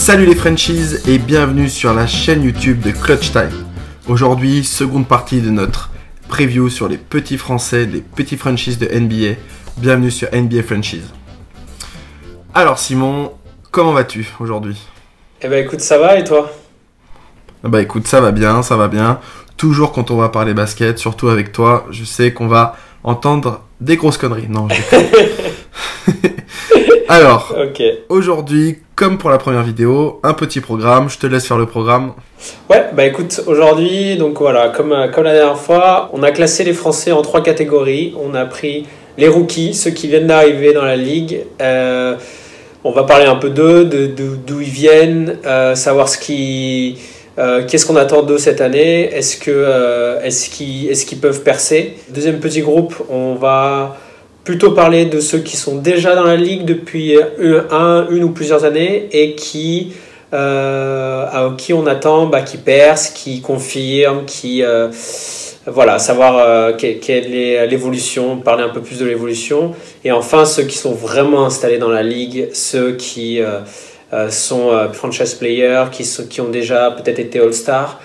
Salut les Frenchies et bienvenue sur la chaîne YouTube de Clutch Time. Aujourd'hui, seconde partie de notre preview sur les petits français, les petits franchises de NBA. Bienvenue sur NBA Franchise. Alors Simon, comment vas-tu aujourd'hui? Eh ben écoute, ça va et toi? Bah écoute, ça va bien, ça va bien. Toujours quand on va parler basket, surtout avec toi, je sais qu'on va entendre des grosses conneries. Non, Alors, okay. Aujourd'hui, comme pour la première vidéo, un petit programme. Je te laisse faire le programme. Ouais, bah écoute, aujourd'hui, donc voilà, comme la dernière fois, on a classé les Français en 3 catégories. On a pris les rookies, ceux qui viennent d'arriver dans la ligue. On va parler un peu d'eux, d'où ils viennent, savoir qu'est-ce qu'on attend d'eux cette année. Est-ce qu'ils peuvent percer? Deuxième petit groupe, on va plutôt parler de ceux qui sont déjà dans la ligue depuis une ou plusieurs années et qui on attend qui percent, qui confirment, voilà, savoir quelle est l'évolution, parler un peu plus de l'évolution. Et enfin, ceux qui sont vraiment installés dans la ligue, ceux qui sont franchise players, qui ont déjà peut-être été All-Star,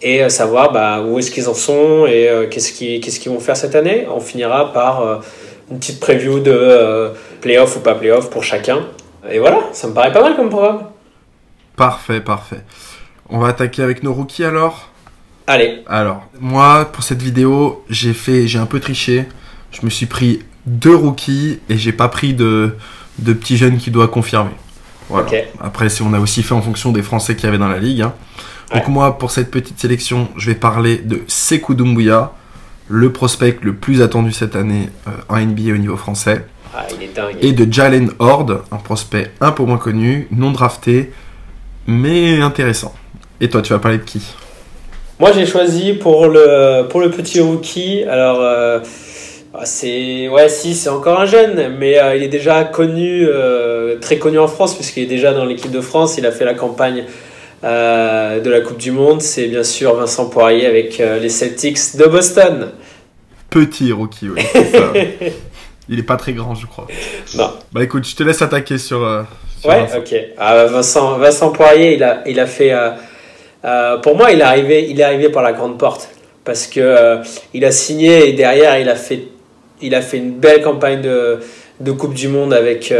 et savoir où est-ce qu'ils en sont et qu'est-ce qu'ils vont faire cette année. On finira par une petite preview de playoff ou pas playoff pour chacun. Et voilà, ça me paraît pas mal comme programme. Parfait, parfait. On va attaquer avec nos rookies alors. Allez. Alors, moi, pour cette vidéo, j'ai un peu triché. Je me suis pris 2 rookies et j'ai pas pris de petits jeunes qui doivent confirmer. Voilà. Okay. Après, on a aussi fait en fonction des Français qu'il y avait dans la ligue. Hein. Donc moi, pour cette petite sélection, je vais parler de Sekou Doumbouya, le prospect le plus attendu cette année en NBA au niveau français. Ah, il est dingue. Et de Jalen Horde, un prospect un peu moins connu, non drafté, mais intéressant. Et toi, tu vas parler de qui? Moi, j'ai choisi pour le petit rookie. Alors, c'est encore un jeune, mais il est déjà connu, très connu en France, puisqu'il est déjà dans l'équipe de France. Il a fait la campagne de la Coupe du Monde. C'est bien sûr Vincent Poirier avec les Celtics de Boston. Petit rookie, oui, c'est ça. Il est pas très grand, je crois. Non. Bah écoute, je te laisse attaquer sur ouais, Vincent. Ok. Vincent Poirier, il a fait... pour moi, il est arrivé par la grande porte. Parce que il a signé et derrière, il a fait une belle campagne de Coupe du Monde avec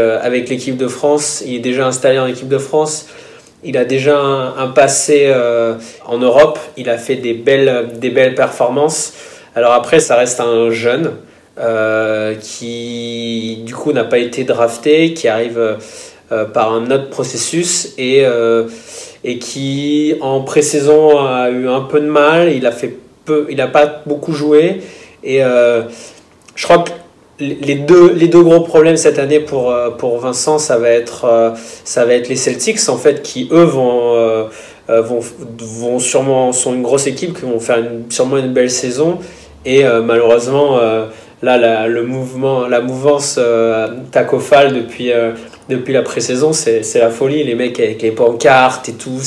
l'équipe de France. Il est déjà installé en équipe de France. Il a déjà un passé en Europe. Il a fait des belles performances. Alors après, ça reste un jeune qui, du coup, n'a pas été drafté, qui arrive par un autre processus et qui, en pré-saison, a eu un peu de mal. Il n'a pas beaucoup joué. Et je crois que les deux gros problèmes cette année pour Vincent, ça va être les Celtics en fait, qui eux vont sûrement, sont une grosse équipe, qui vont faire sûrement une belle saison, et malheureusement là la mouvance Tacko Fall depuis la pré-saison, c'est la folie, les mecs avec les pancartes et tout.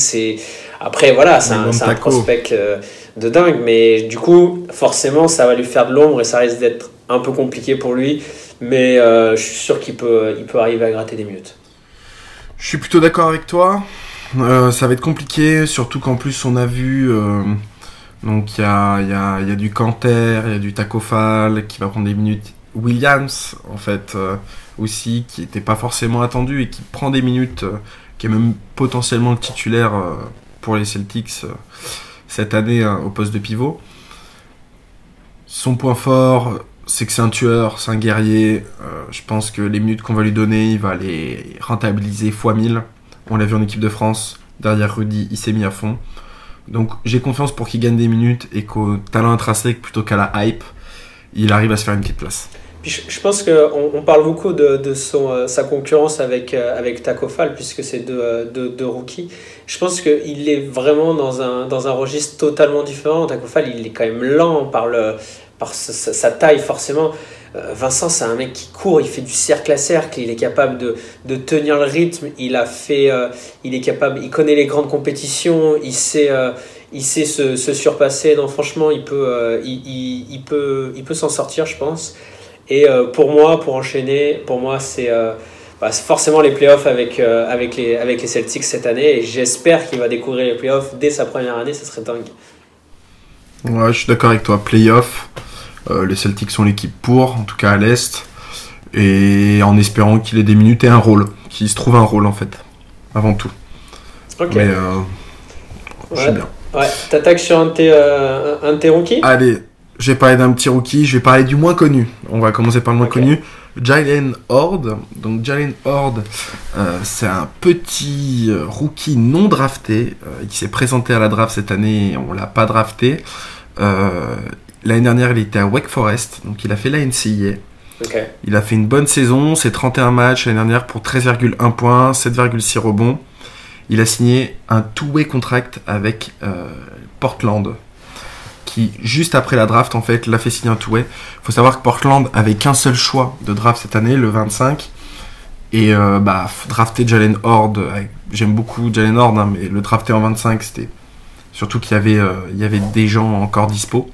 Après voilà, c'est un prospect de dingue, mais du coup forcément ça va lui faire de l'ombre et ça risque d'être un peu compliqué pour lui, mais je suis sûr qu'il peut arriver à gratter des minutes. Je suis plutôt d'accord avec toi. Ça va être compliqué, surtout qu'en plus on a vu donc il y a du Kanter, il y a du Tacko Fall qui va prendre des minutes, Williams en fait aussi, qui n'était pas forcément attendu et qui prend des minutes, qui est même potentiellement le titulaire pour les Celtics cette année au poste de pivot. Son point fort, c'est que c'est un tueur, c'est un guerrier. Je pense que les minutes qu'on va lui donner, il va les rentabiliser x 1000. On l'a vu en équipe de France. Derrière Rudy, il s'est mis à fond. Donc j'ai confiance pour qu'il gagne des minutes et qu'au talent intrinsèque plutôt qu'à la hype, il arrive à se faire une petite place. Puis je pense qu'on parle beaucoup de sa concurrence avec Tacko Fall, puisque c'est deux rookies. Je pense qu'il est vraiment dans un registre totalement différent. Tacko Fall, il est quand même lent par sa taille, forcément. Vincent, c'est un mec qui court, il fait du cercle à cercle, il est capable de tenir le rythme, il connaît les grandes compétitions, il sait se surpasser. Non, franchement, il peut s'en sortir, je pense. Et pour moi, pour enchaîner, c'est forcément les playoffs avec les Celtics cette année. Et j'espère qu'il va découvrir les playoffs dès sa première année, ça serait dingue. Ouais, je suis d'accord avec toi. Playoffs, les Celtics sont l'équipe pour, en tout cas à l'Est. Et en espérant qu'il ait des minutes et un rôle. Qu'il se trouve un rôle en fait, avant tout. Ok. Mais je suis bien. Ouais, t'attaques sur un de tes rookies ? Allez, j'ai parlé d'un petit rookie, je vais parler du moins connu. On va commencer par le moins connu. Jalen Horde. Donc Jalen Horde, c'est un petit rookie non drafté qui s'est présenté à la draft cette année et on l'a pas drafté. L'année dernière, il était à Wake Forest, donc il a fait la NCAA. Okay. Il a fait une bonne saison, c'est 31 matchs l'année dernière pour 13,1 points, 7,6 rebonds. Il a signé un two-way contract avec Portland, qui juste après la draft en fait l'a fait signer un two-way. Il faut savoir que Portland avait qu'un seul choix de draft cette année, le 25. Et drafter Jalen Horde, j'aime beaucoup Jalen Horde, hein, mais le drafter en 25, c'était surtout qu'il y avait des gens encore dispo.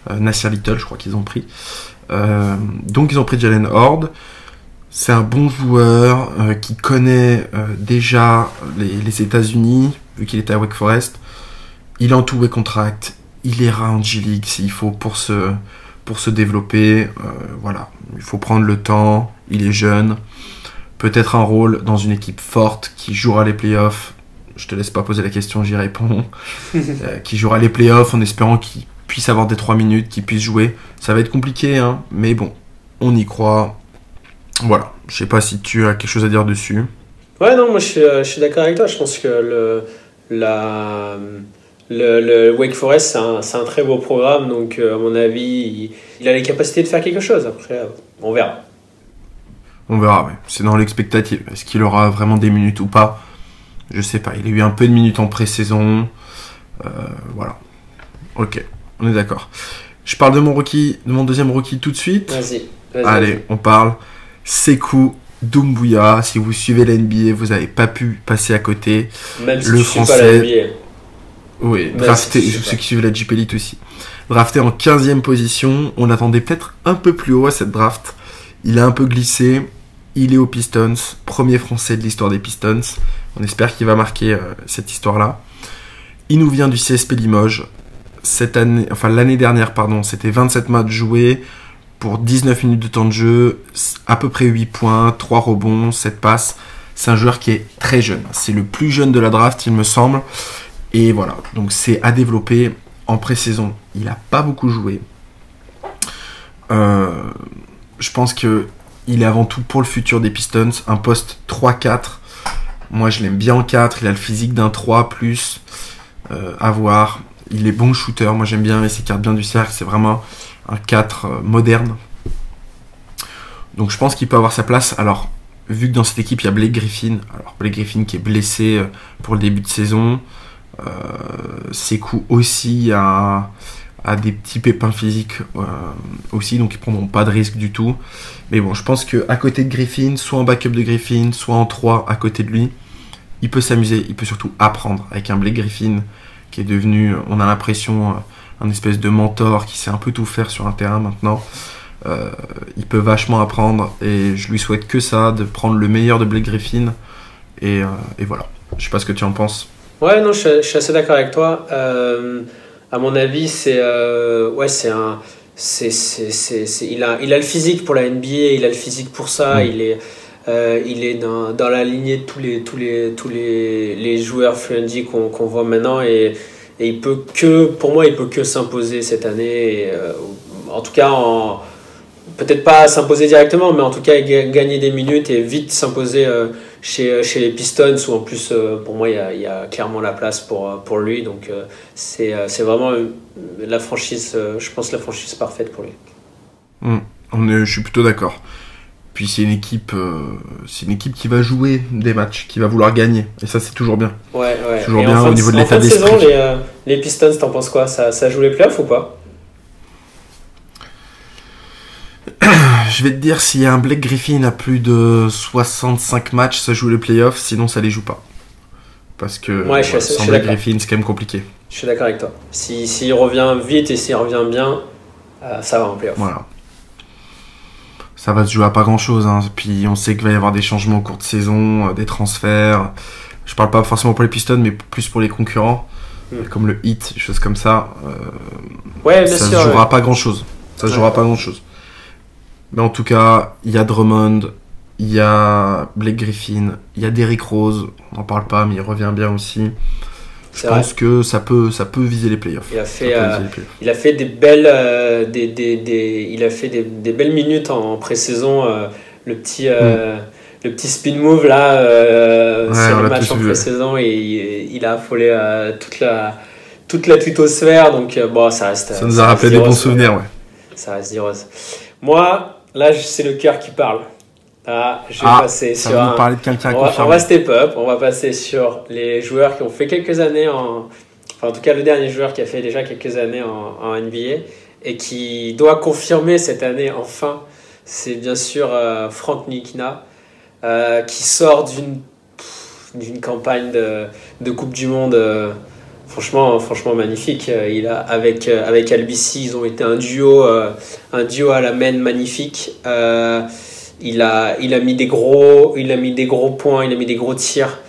Nasir Little, je crois qu'ils ont pris. Donc ils ont pris Jalen Horde. C'est un bon joueur qui connaît déjà les États-Unis, vu qu'il était à Wake Forest. Il est en two-way contract. Il ira en G-League s'il faut pour se développer. Voilà, il faut prendre le temps. Il est jeune. Peut-être un rôle dans une équipe forte qui jouera les playoffs. Je te laisse pas poser la question, j'y réponds. Qui jouera les playoffs en espérant qu'il puisse avoir des 3 minutes, qu'il puisse jouer. Ça va être compliqué, hein, mais bon, on y croit. Voilà, je sais pas si tu as quelque chose à dire dessus. Ouais, non, moi je suis d'accord avec toi. Je pense que le Wake Forest, c'est un très beau programme. Donc, à mon avis, il a les capacités de faire quelque chose. Après, on verra. On verra, ouais. C'est dans l'expectative. Est-ce qu'il aura vraiment des minutes ou pas ? Je sais pas. Il a eu un peu de minutes en pré-saison. Voilà. Ok, on est d'accord. Je parle de mon deuxième rookie tout de suite. Vas-y. Allez, on parle. Sekou Doumbouya. Si vous suivez la NBA, vous n'avez pas pu passer à côté. Même si le tu français. suis pas la NBA. Oui, drafté, ceux qui suivent la Jeep Elite aussi. Drafté en 15e position. On attendait peut-être un peu plus haut à cette draft. Il a un peu glissé. Il est aux Pistons. Premier français de l'histoire des Pistons. On espère qu'il va marquer cette histoire-là. Il nous vient du CSP Limoges. L'année dernière, c'était 27 matchs joués pour 19 minutes de temps de jeu, à peu près 8 points, 3 rebonds, 7 passes. C'est un joueur qui est très jeune. C'est le plus jeune de la draft, il me semble. Et voilà, donc c'est à développer en pré-saison. Il n'a pas beaucoup joué. Je pense qu'il est avant tout pour le futur des Pistons. Un poste 3-4. Moi, je l'aime bien en 4. Il a le physique d'un 3+. À voir. Il est bon shooter. Moi, j'aime bien. Il s'écarte bien du cercle. C'est vraiment un 4 moderne. Donc, je pense qu'il peut avoir sa place. Alors, vu que dans cette équipe, il y a Blake Griffin. Alors, Blake Griffin qui est blessé pour le début de saison. Sekou aussi a des petits pépins physiques aussi. Donc, ils ne prendront pas de risque du tout. Mais bon, je pense qu'à côté de Griffin, soit en backup de Griffin, soit en 3 à côté de lui, il peut s'amuser. Il peut surtout apprendre avec un Blake Griffin qui est devenu, on a l'impression, un espèce de mentor qui sait un peu tout faire sur un terrain maintenant. Il peut vachement apprendre et je lui souhaite que ça, de prendre le meilleur de Blake Griffin et voilà. Je sais pas ce que tu en penses. Ouais, non, je suis assez d'accord avec toi. À mon avis, il a le physique pour la NBA, il a le physique pour ça, il est dans la lignée de tous les joueurs free qu'on voit maintenant et pour moi il peut que s'imposer cette année et, en tout cas peut-être pas s'imposer directement mais en tout cas gagner des minutes et vite s'imposer chez les Pistons où en plus pour moi il y a clairement la place pour lui donc c'est vraiment la franchise je pense la franchise parfaite pour lui. Je suis plutôt d'accord. Puis c'est une équipe qui va jouer des matchs, qui va vouloir gagner. Et ça, c'est toujours bien. Ouais. Toujours bien au niveau de l'état d'esprit. En fin de saison, les Pistons, t'en penses quoi ? Ça joue les playoffs ou pas ? Je vais te dire, s'il y a un Blake Griffin à plus de 65 matchs, ça joue les playoffs. Sinon, ça les joue pas. Parce que sans Blake Griffin, c'est quand même compliqué. Je suis d'accord avec toi. S'il revient vite et s'il revient bien, ça va en playoff. Voilà. ça va se jouer à pas grand-chose. Hein. Puis on sait qu'il va y avoir des changements au cours de saison, des transferts. Je parle pas forcément pour les Pistons, mais plus pour les concurrents, comme le Heat, des choses comme ça. Ouais, bien ça sûr. Ça se jouera pas grand-chose. Ça se jouera pas grand-chose. Mais en tout cas, il y a Drummond, il y a Blake Griffin, il y a Derrick Rose. On n'en parle pas, mais il revient bien aussi. Je pense que ça peut viser les playoffs. Il a fait des belles, des belles minutes en pré-saison. Le petit spin move là sur le match en pré-saison, et il a affolé toute la tutosphère. Donc bon, ça reste. Ça nous a rappelé des bons souvenirs, ouais. Ça reste rose. Moi, là, c'est le cœur qui parle. Ah, je vais passer sur parler de quelqu'un on va step up, on va passer sur les joueurs qui ont fait quelques années en tout cas le dernier joueur qui a fait déjà quelques années en NBA et qui doit confirmer cette année enfin, c'est bien sûr Frank Ntilikina qui sort d'une campagne de Coupe du Monde franchement magnifique. Il a avec Albisi, ils ont été un duo à la main magnifique. Il a mis des gros points, il a mis des gros tirs.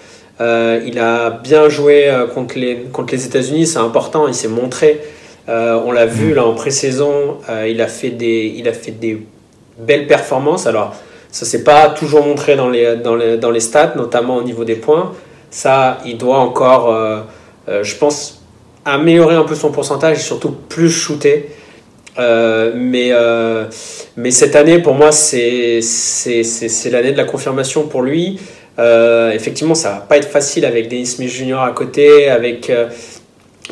Il a bien joué contre les États-Unis, c'est important, il s'est montré. On l'a vu là en pré-saison, il a fait des belles performances. Alors, ça s'est pas toujours montré dans les stats, notamment au niveau des points. Ça, il doit encore, je pense, améliorer un peu son pourcentage et surtout plus shooter. Mais cette année pour moi c'est l'année de la confirmation pour lui. Effectivement ça va pas être facile avec Dennis Smith Jr. à côté, avec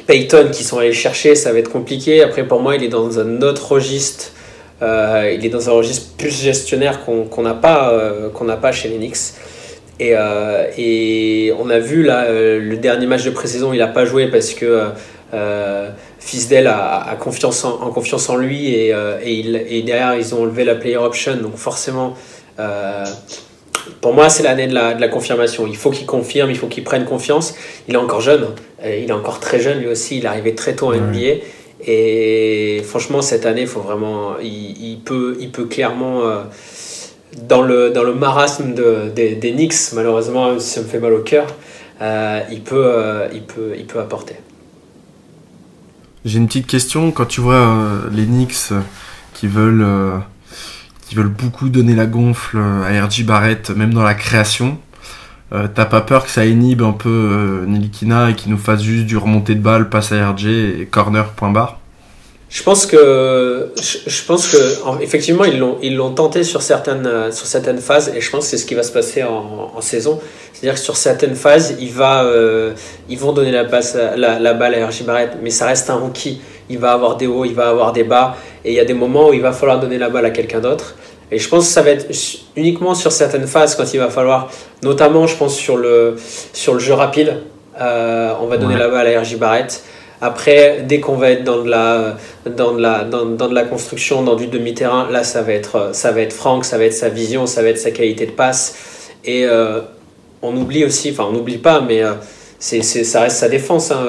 Payton qui sont allés chercher, ça va être compliqué. Après pour moi il est dans un autre registre, il est dans un registre plus gestionnaire qu'on n'a pas chez les Knicks. Et on a vu là le dernier match de pré-saison, il a pas joué parce que Fisdale a confiance en lui et derrière ils ont enlevé la player option, donc forcément pour moi c'est l'année de la confirmation. Il faut qu'il confirme, il faut qu'il prenne confiance. Il est encore jeune, il est encore très jeune lui aussi, il est arrivé très tôt en NBA et franchement cette année faut vraiment, il peut clairement dans le marasme des Knicks, malheureusement ça me fait mal au cœur, il peut apporter. J'ai une petite question. Quand tu vois les Knicks qui veulent beaucoup donner la gonfle à R.J. Barrett, même dans la création, t'as pas peur que ça inhibe un peu Ntilikina et qu'il nous fasse juste du remonté de balle, passe à R.J. et corner, point barre? Je pense que effectivement ils l'ont tenté sur certaines phases, et je pense que c'est ce qui va se passer en saison. C'est-à-dire que sur certaines phases, ils vont donner la balle à R.J. Barrett, mais ça reste un rookie. Il va avoir des hauts, il va avoir des bas, et il y a des moments où il va falloir donner la balle à quelqu'un d'autre. Et je pense que ça va être uniquement sur certaines phases quand il va falloir, notamment je pense sur le jeu rapide, on va donner la balle à R.J. Barrett. Après, dès qu'on va être dans de la construction, dans du demi-terrain, là ça va être Frank, ça va être sa vision, ça va être sa qualité de passe. Et on oublie aussi, enfin on n'oublie pas, mais ça reste sa défense. Hein.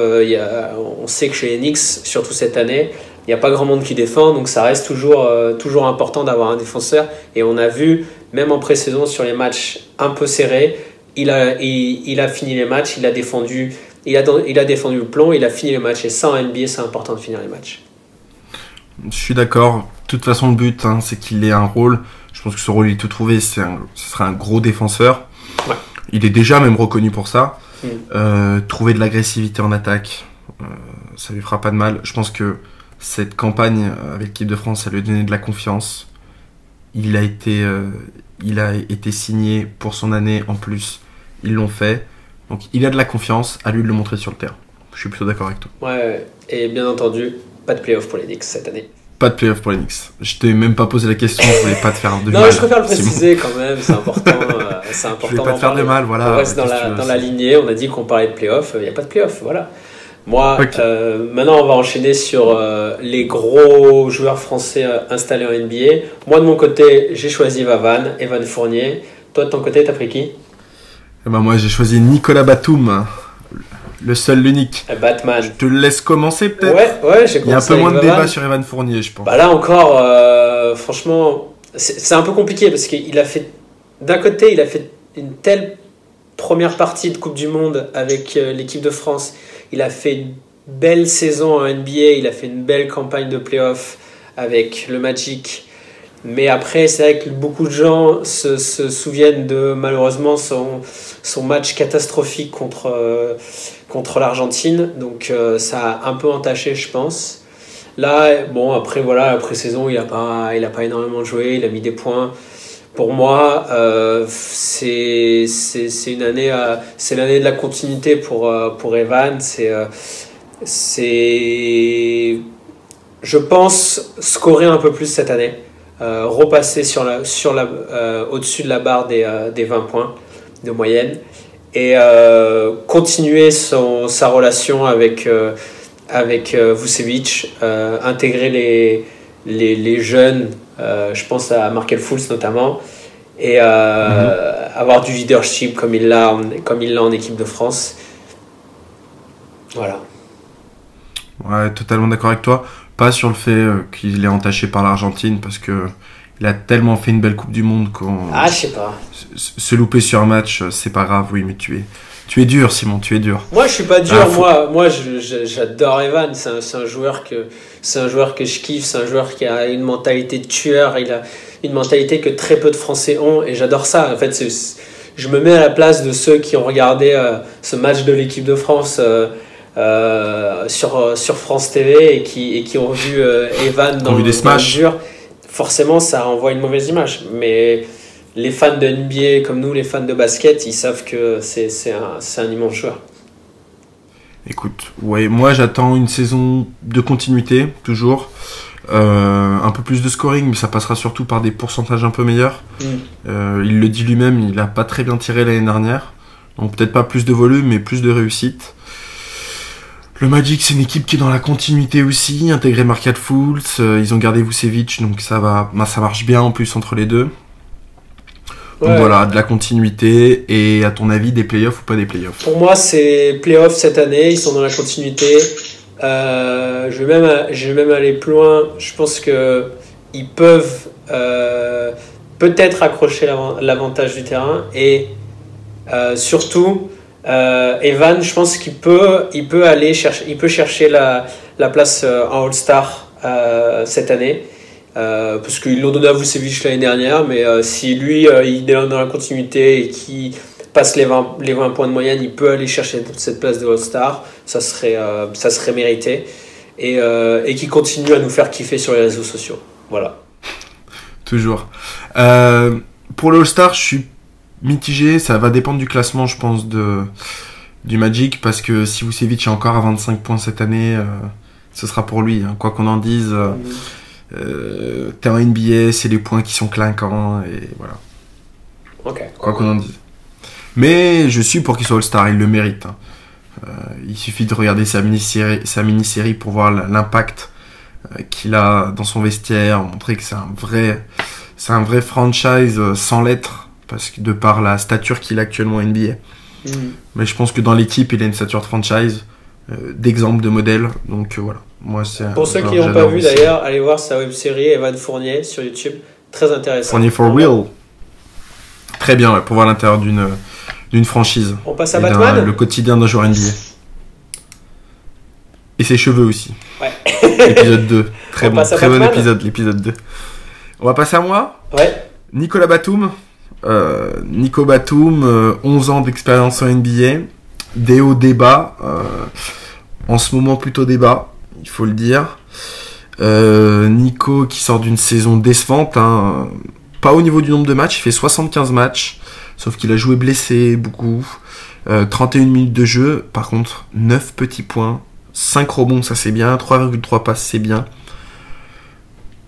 On sait que chez les Knicks, surtout cette année, il n'y a pas grand monde qui défend, donc ça reste toujours important d'avoir un défenseur. Et on a vu, même en pré-saison, sur les matchs un peu serrés, il a fini les matchs, il a défendu le plomb, il a fini les matchs. Et ça, en NBA, c'est important de finir les matchs. Je suis d'accord. De toute façon, le but, c'est qu'il ait un rôle. Je pense que ce rôle, il est tout trouvé. Ce sera un gros défenseur. Ouais. Il est déjà même reconnu pour ça. Trouver de l'agressivité en attaque, ça lui fera pas de mal. Je pense que cette campagne avec l'équipe de France, ça lui a donné de la confiance. Il a été signé pour son année en plus. Ils l'ont fait. Donc il a de la confiance, à lui de le montrer sur le terrain. Je suis plutôt d'accord avec toi. Ouais, et bien entendu, pas de play-off pour les Knicks cette année. Pas de play-off pour les Knicks. Je t'ai même pas posé la question, je voulais pas te faire de mal. Non, je préfère le préciser quand même, c'est important. C'est important. Je voulais pas te faire de mal, voilà. On reste dans la lignée, on a dit qu'on parlait de play-off, il n'y a pas de play-off, voilà. Moi, maintenant on va enchaîner sur les gros joueurs français installés en NBA. Moi de mon côté, j'ai choisi Evan Fournier. Toi de ton côté, t'as pris qui ? Moi j'ai choisi Nicolas Batum, le seul, l'unique. Batman. Je te laisse commencer peut-être. Ouais, j'ai commencé. Il y a un peu moins de débat sur Evan Fournier, je pense. Bah là encore, franchement, c'est un peu compliqué parce qu'il a fait, d'un côté, il a fait une telle première partie de Coupe du Monde avec l'équipe de France. Il a fait une belle saison en NBA, il a fait une belle campagne de playoff avec le Magic. Mais après, c'est vrai que beaucoup de gens se souviennent de malheureusement son match catastrophique contre l'Argentine. Donc ça a un peu entaché, je pense. Là, bon, après, voilà, la pré-saison, il a pas énormément joué, il a mis des points. Pour moi, c'est une année, c'est l'année de la continuité pour Evan. Je pense, scorer un peu plus cette année. Repasser au-dessus de la barre des 20 points de moyenne et continuer sa relation avec Vucevic, intégrer les jeunes, je pense à Markelle Fultz notamment, et avoir du leadership comme il l'a en équipe de France. Voilà. Ouais, totalement d'accord avec toi. Pas sur le fait qu'il est entaché par l'Argentine, parce que il a tellement fait une belle Coupe du Monde je sais pas. Se louper sur un match, c'est pas grave, oui, mais tu es dur, Simon, tu es dur. Moi, je suis pas dur. Moi, j'adore Evan. C'est un joueur que je kiffe. C'est un joueur qui a une mentalité de tueur. Il a une mentalité que très peu de Français ont, et j'adore ça. En fait, je me mets à la place de ceux qui ont regardé ce match de l'équipe de France. Sur France TV et qui ont vu Evan dans le dur, forcément ça renvoie une mauvaise image. Mais les fans de NBA comme nous, les fans de basket, ils savent que c'est un immense joueur. Écoute, ouais, moi j'attends une saison de continuité, toujours. Un peu plus de scoring, mais ça passera surtout par des pourcentages un peu meilleurs. Il le dit lui-même, il n'a pas très bien tiré l'année dernière. Donc peut-être pas plus de volume, mais plus de réussite. Le Magic, c'est une équipe qui est dans la continuité aussi, intégré Markelle Fultz, ils ont gardé Vucevic, donc ça marche bien en plus entre les deux. Donc voilà, de la continuité, et à ton avis, des playoffs ou pas des playoffs? Pour moi, c'est playoffs cette année, ils sont dans la continuité. Je vais même aller plus loin, je pense qu'ils peuvent peut-être accrocher l'avantage du terrain, et surtout... Evan, je pense qu'il peut aller chercher la place en All-Star cette année, parce qu'ils l'ont donné à Vucevic l'année dernière, mais si lui il est dans la continuité et qu'il passe les 20 points de moyenne, il peut aller chercher cette place de All-Star, ça serait mérité, et qu'il continue à nous faire kiffer sur les réseaux sociaux. Voilà. Toujours. Pour le All-Star, je suis mitigé, ça va dépendre du classement, je pense, du Magic, parce que si Vucevic est encore à 25 points cette année, ce sera pour lui, hein. Quoi qu'on en dise, t'es en NBA, c'est les points qui sont clinquants, et voilà. Quoi qu'on en dise. Mais je suis pour qu'il soit All-Star, il le mérite, hein. Il suffit de regarder sa mini-série pour voir l'impact qu'il a dans son vestiaire, montrer que c'est un vrai franchise sans lettres, parce que de par la stature qu'il a actuellement en NBA. Mais je pense que dans l'équipe, il a une stature de franchise, d'exemple, de modèle. Donc voilà. Moi, pour ceux qui n'ont pas vu d'ailleurs, allez voir sa web-série Evan Fournier sur YouTube. Très intéressant. Fournier for real. Très bien, ouais, pour voir l'intérieur d'une franchise. On passe à Batman. Le quotidien d'un joueur NBA. Et ses cheveux aussi. Ouais. L'épisode 2. Très bon épisode, l'épisode 2. On va passer à moi. Ouais. Nicolas Batum. Nico Batum, 11 ans d'expérience en NBA, des hauts, des bas, en ce moment plutôt des bas, il faut le dire. Nico qui sort d'une saison décevante, hein, pas au niveau du nombre de matchs, il fait 75 matchs, sauf qu'il a joué blessé beaucoup, 31 minutes de jeu, par contre 9 petits points, 5 rebonds, ça c'est bien, 3,3 passes, c'est bien.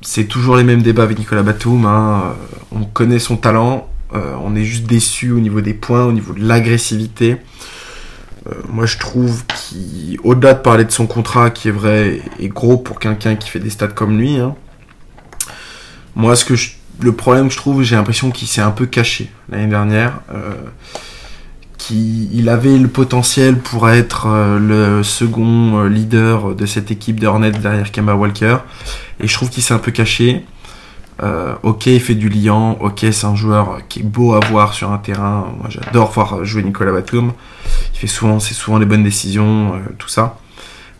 C'est toujours les mêmes débats avec Nicolas Batum, hein. On connaît son talent, on est juste déçu au niveau des points, au niveau de l'agressivité. Moi je trouve qu'au-delà de parler de son contrat qui est vrai et gros pour quelqu'un qui fait des stats comme lui, hein, moi le problème que je trouve, j'ai l'impression qu'il s'est un peu caché l'année dernière, qu'il avait le potentiel pour être le second leader de cette équipe des Hornets derrière Kemba Walker, et je trouve qu'il s'est un peu caché. Ok, il fait du liant, ok, c'est un joueur qui est beau à voir sur un terrain. Moi, j'adore voir jouer Nicolas Batum. C'est souvent les bonnes décisions, tout ça.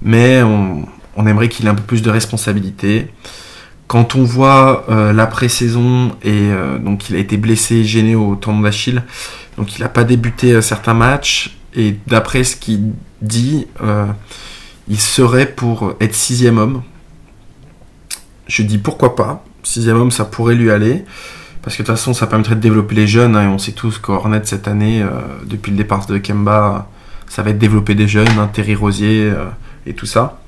Mais on aimerait qu'il ait un peu plus de responsabilité. Quand on voit la pré-saison, et donc il a été blessé, gêné au tendon d'Achille, donc il n'a pas débuté certains matchs, et d'après ce qu'il dit, il serait pour être 6e homme. Je dis pourquoi pas. 6e homme, ça pourrait lui aller. Parce que de toute façon, ça permettrait de développer les jeunes. Hein, et on sait tous qu'au Hornets, cette année, depuis le départ de Kemba, ça va être développer des jeunes, hein, Terry Rozier et tout ça.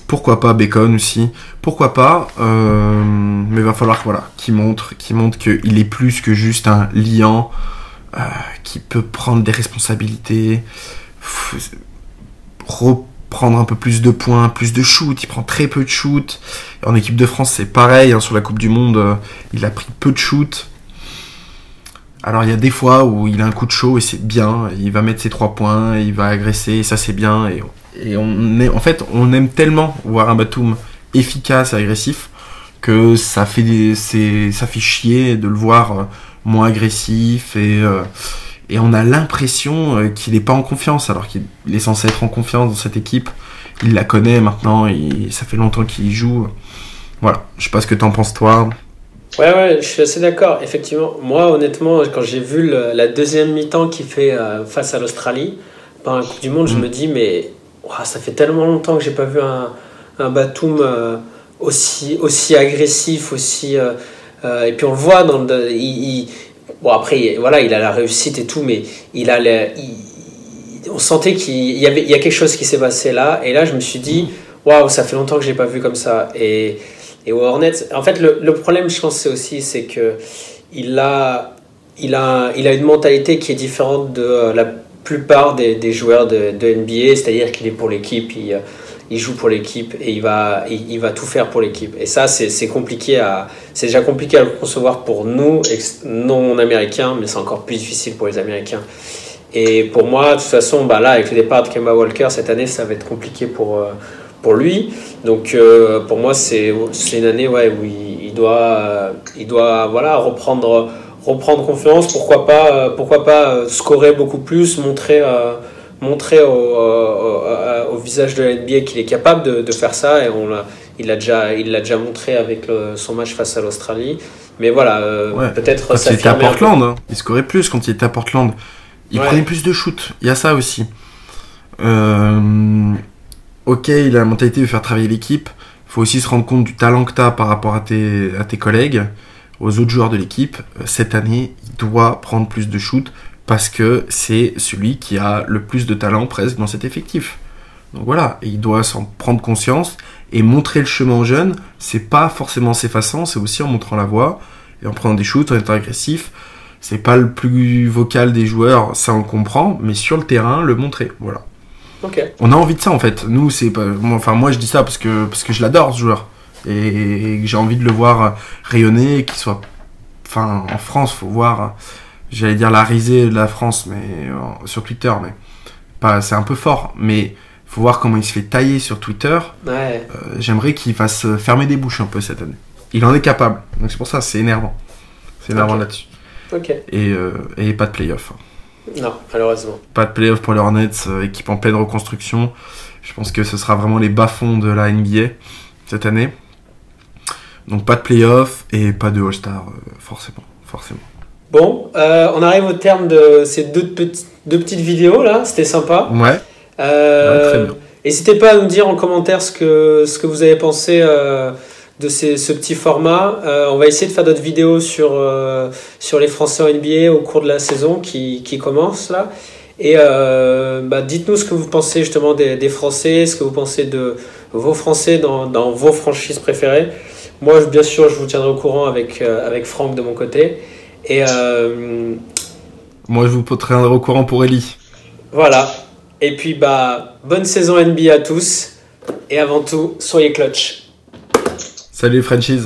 Pourquoi pas Bacon aussi. Pourquoi pas. Mais il va falloir qu'il montre qu'il est plus que juste un liant qui peut prendre des responsabilités. Prendre un peu plus de points, plus de shoot, il prend très peu de shoot. En équipe de France, c'est pareil, hein, sur la Coupe du Monde, il a pris peu de shoot. Alors il y a des fois où il a un coup de chaud et c'est bien, il va mettre ses 3 points, il va agresser, et ça c'est bien. Et on aime tellement voir un Batum efficace et agressif que ça fait chier de le voir moins agressif et on a l'impression qu'il n'est pas en confiance, alors qu'il est censé être en confiance dans cette équipe. Il la connaît maintenant, ça fait longtemps qu'il y joue. Voilà, je sais pas ce que t'en penses toi. Ouais, je suis assez d'accord. Effectivement, moi honnêtement, quand j'ai vu la deuxième mi-temps qu'il fait face à l'Australie, pendant la Coupe du Monde, je me dis, mais ça fait tellement longtemps que j'ai pas vu un Batum aussi agressif, aussi... et puis on le voit, bon après voilà, il a la réussite et tout, mais on sentait qu'il y a quelque chose qui s'est passé là, et là je me suis dit waouh, ça fait longtemps que j'ai pas vu comme ça. Et aux Hornets, en fait le problème je pense c'est que il a une mentalité qui est différente de la plupart des joueurs de NBA, c'est-à-dire qu'il est pour l'équipe, il joue pour l'équipe et il va tout faire pour l'équipe. Et ça, c'est compliqué c'est déjà compliqué à le concevoir pour nous, non américains, mais c'est encore plus difficile pour les Américains. Et pour moi, de toute façon, là, avec le départ de Kemba Walker cette année, ça va être compliqué pour lui. Donc, pour moi, c'est une année où il doit reprendre confiance. Pourquoi pas scorer beaucoup plus, montrer au visage de la NBA qu'il est capable de faire ça, et il l'a déjà montré avec son match face à l'Australie. Mais voilà, peut-être quand il était à Portland, hein, il scorait plus quand il était à Portland. Il prenait plus de shoot. Il y a ça aussi. Ok, il a la mentalité de faire travailler l'équipe. Il faut aussi se rendre compte du talent que tu as par rapport à tes collègues, aux autres joueurs de l'équipe. Cette année, il doit prendre plus de shoot parce que c'est celui qui a le plus de talent presque dans cet effectif. Donc voilà, et il doit s'en prendre conscience et montrer le chemin aux jeunes. C'est pas forcément en s'effaçant, c'est aussi en montrant la voie et en prenant des shoots, en étant agressif. C'est pas le plus vocal des joueurs, ça on le comprend, mais sur le terrain, le montrer, voilà. Okay. On a envie de ça en fait. Nous, c'est pas, moi je dis ça parce que je l'adore ce joueur et j'ai envie de le voir rayonner, qu'il soit, en France, faut voir. J'allais dire la risée de la France, mais sur Twitter, mais c'est un peu fort, mais faut voir comment il se fait tailler sur Twitter. Ouais. J'aimerais qu'il fasse fermer des bouches un peu cette année. Il en est capable, donc c'est pour ça, c'est énervant. C'est énervant là-dessus. Ok. Et pas de play-off. Non, malheureusement. Pas de play-off pour les Hornets, équipe en pleine reconstruction. Je pense que ce sera vraiment les bas-fonds de la NBA cette année. Donc pas de play-off et pas de All-Star, forcément. Bon, on arrive au terme de ces deux petites vidéos là, c'était sympa. Ouais. Très bien. N'hésitez pas à nous dire en commentaire ce que vous avez pensé de ce petit format. On va essayer de faire d'autres vidéos sur les Français en NBA au cours de la saison qui commence là. Et dites-nous ce que vous pensez justement des Français, ce que vous pensez de vos Français dans vos franchises préférées. Moi, bien sûr, je vous tiendrai au courant avec Franck de mon côté. Et moi, je vous tiendrai au courant pour Ellie. Voilà. Et puis, bonne saison NBA à tous. Et avant tout, soyez clutch. Salut, Frenchies.